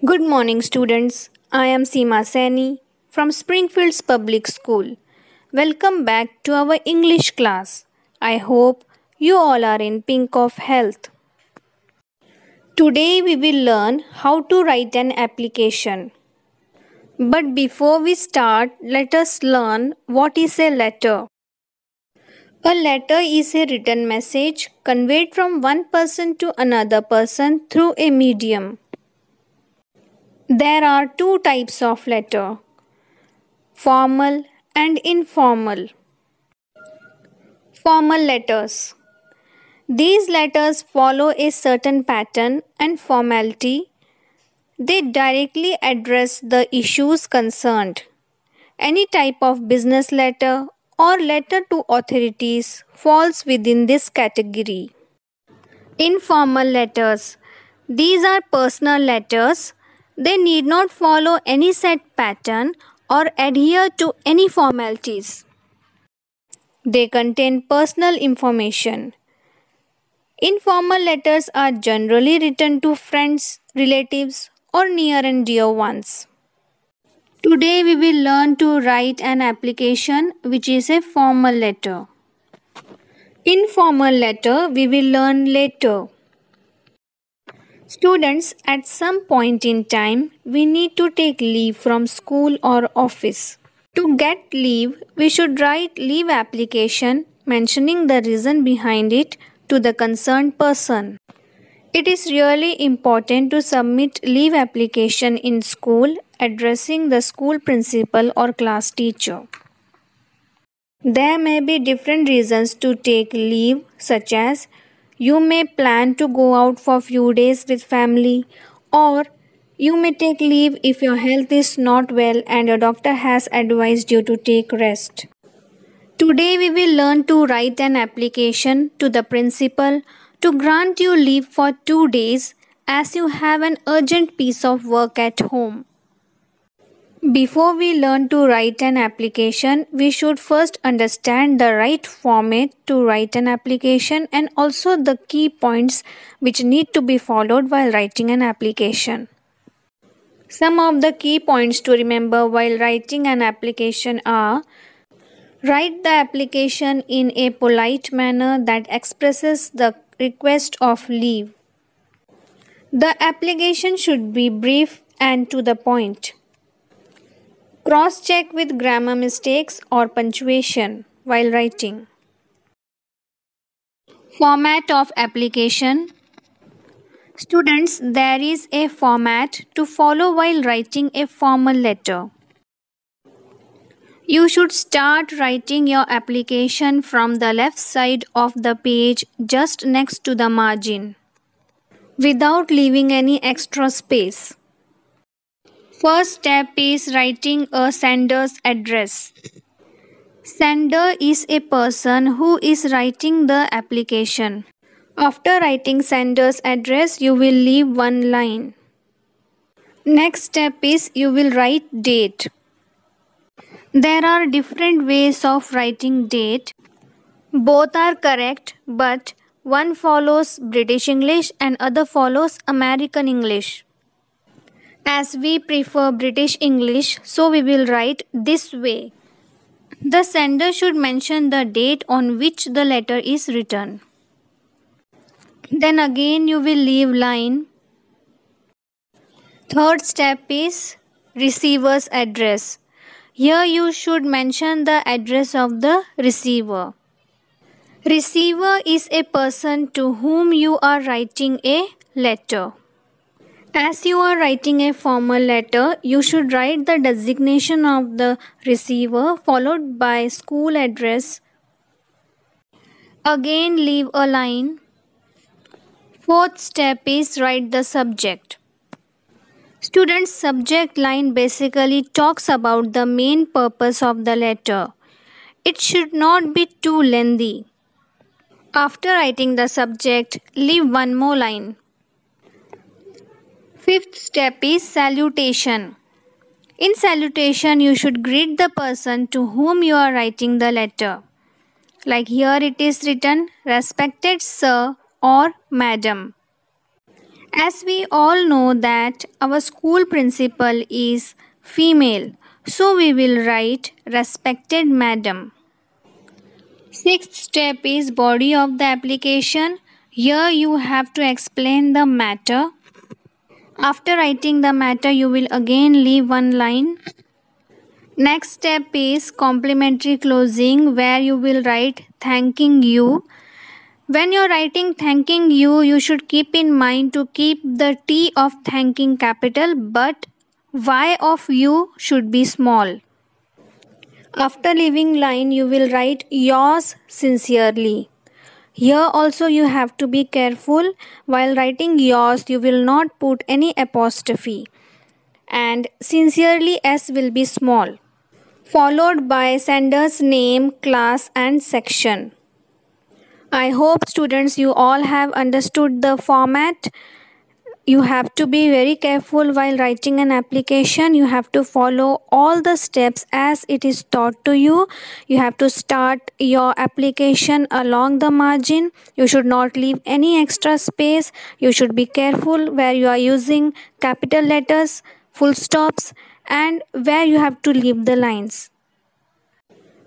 Good morning, students. I am Seema Saini from Springfields Public School. Welcome back to our English class. I hope you all are in pink of health. Today we will learn how to write an application. But before we start, let us learn what is a letter. A letter is a written message conveyed from one person to another person through a medium. There are two types of letter, formal and informal. Formal letters. These letters follow a certain pattern and formality. They directly address the issues concerned. Any type of business letter or letter to authorities falls within this category. Informal letters. These are personal letters. They need not follow any set pattern or adhere to any formalities. They contain personal information. Informal letters are generally written to friends, relatives, or near and dear ones. Today we will learn to write an application which is a formal letter. Informal letter we will learn later. Students, at some point in time, we need to take leave from school or office. To get leave, we should write leave application mentioning the reason behind it to the concerned person. It is really important to submit leave application in school addressing the school principal or class teacher. There may be different reasons to take leave, such as you may plan to go out for few days with family, or you may take leave if your health is not well and your doctor has advised you to take rest. Today we will learn to write an application to the principal to grant you leave for 2 days as you have an urgent piece of work at home. Before we learn to write an application, we should first understand the right format to write an application and also the key points which need to be followed while writing an application. Some of the key points to remember while writing an application are: write the application in a polite manner that expresses the request of leave. The application should be brief and to the point. Cross-check with grammar mistakes or punctuation while writing. Format of application. Students, there is a format to follow while writing a formal letter. You should start writing your application from the left side of the page just next to the margin, without leaving any extra space. First step is writing a sender's address. Sender is a person who is writing the application. After writing sender's address, you will leave one line. Next step is you will write date. There are different ways of writing date. Both are correct, but one follows British English and other follows American English. As we prefer British English, so we will write this way. The sender should mention the date on which the letter is written. Then again you will leave line. Third step is receiver's address. Here you should mention the address of the receiver. Receiver is a person to whom you are writing a letter. As you are writing a formal letter, you should write the designation of the receiver followed by school address. Again leave a line. Fourth step is write the subject. Students, subject line basically talks about the main purpose of the letter. It should not be too lengthy. After writing the subject, leave one more line. Fifth step is salutation. In salutation, you should greet the person to whom you are writing the letter. Like here it is written, respected sir or madam. As we all know that our school principal is female, so we will write respected madam. Sixth step is body of the application. Here you have to explain the matter. After writing the matter, you will again leave one line. Next step is complimentary closing, where you will write thanking you. When you're writing thanking you, you should keep in mind to keep the T of thanking capital, but Y of you should be small. After leaving line, you will write yours sincerely. Here also you have to be careful. While writing yours, you will not put any apostrophe. And sincerely S will be small, followed by sender's name, class and section. I hope students you all have understood the format. You have to be very careful while writing an application. You have to follow all the steps as it is taught to you. You have to start your application along the margin. You should not leave any extra space. You should be careful where you are using capital letters, full stops, and where you have to leave the lines.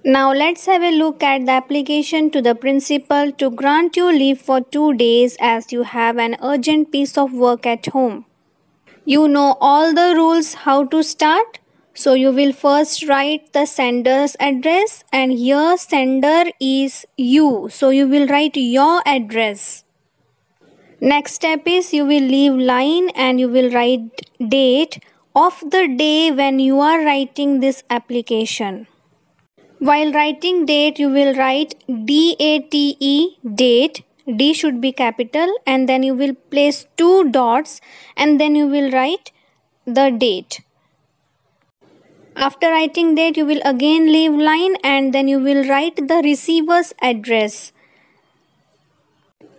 Now let's have a look at the application to the principal to grant you leave for 2 days as you have an urgent piece of work at home. You know all the rules how to start. So you will first write the sender's address, and here sender is you. So you will write your address. Next step is you will leave line and you will write date of the day when you are writing this application. While writing date, you will write DATE, date. D should be capital, and then you will place 2 dots and then you will write the date. After writing date, you will again leave line and then you will write the receiver's address.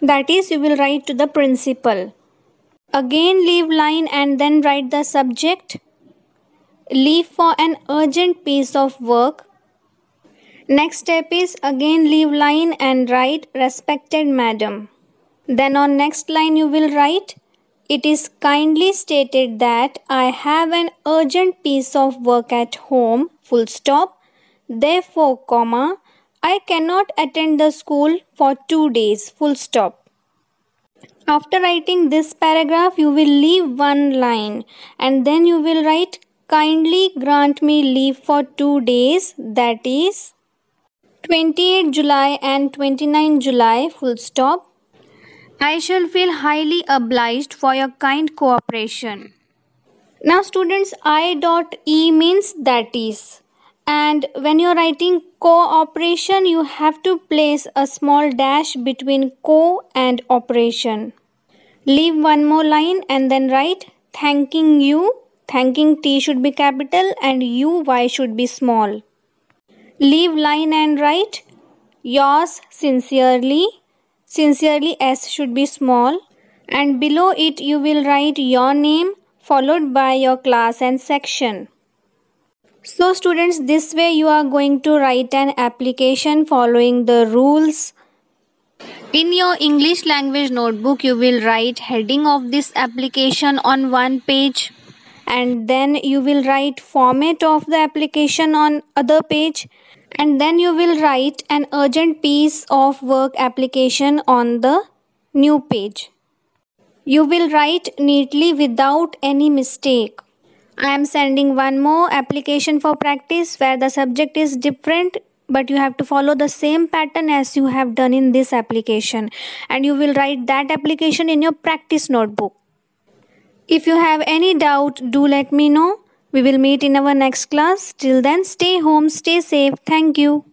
That is, you will write to the principal. Again leave line and then write the subject. Leave for an urgent piece of work. Next step is again leave line and write respected madam. Then on next line you will write, it is kindly stated that I have an urgent piece of work at home, full stop. Therefore, comma, I cannot attend the school for 2 days, full stop. After writing this paragraph, you will leave one line and then you will write kindly grant me leave for 2 days, that is 28 July and 29 July, full stop. I shall feel highly obliged for your kind cooperation. Now students, I.E means that is. And when you are writing cooperation, you have to place a small dash between co and operation. Leave one more line and then write thanking you. Thanking T should be capital and Y should be small. Leave line and write yours sincerely. Sincerely S should be small, and below it you will write your name followed by your class and section. So students, this way you are going to write an application following the rules. In your English language notebook, you will write heading of this application on one page, and then you will write format of the application on other page, and then you will write an urgent piece of work application on the new page. You will write neatly without any mistake. I am sending one more application for practice where the subject is different, but you have to follow the same pattern as you have done in this application, and you will write that application in your practice notebook. If you have any doubt, do let me know. We will meet in our next class. Till then, stay home, stay safe. Thank you.